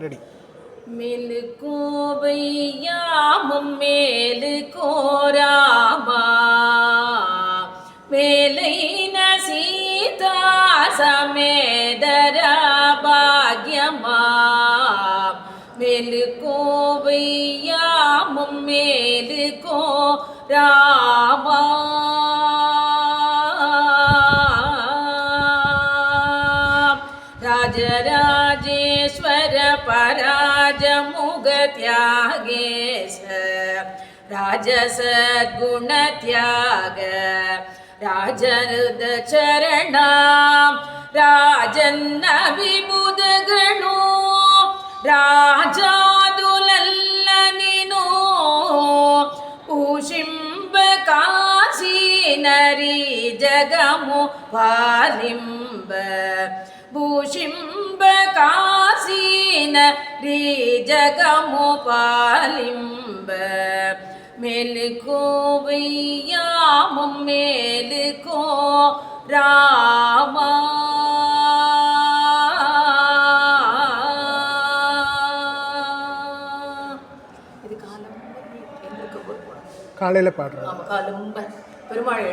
Ready. மெலுக்கோவையாமும் மேலு கோராமா மேலைன சீதா சமேதர பாக்யமா மெலுக்கோவையாமும் மேலு கோராமா राजराजेश्वर पराजमुगत्यागेश राजसद्गुणत्याग राजरुदचरणा राजन्न विबुधगणो राजादुलल्लनिनो ऊशिम्ब काशी नरी जगमु पालिम्ब भूषिम्ब कासीन री जगमुपालिम्ब मेलुकोवैयामुम मेलुको रामा காலையில் பாடுறோம். காலம்ப பெருமாள்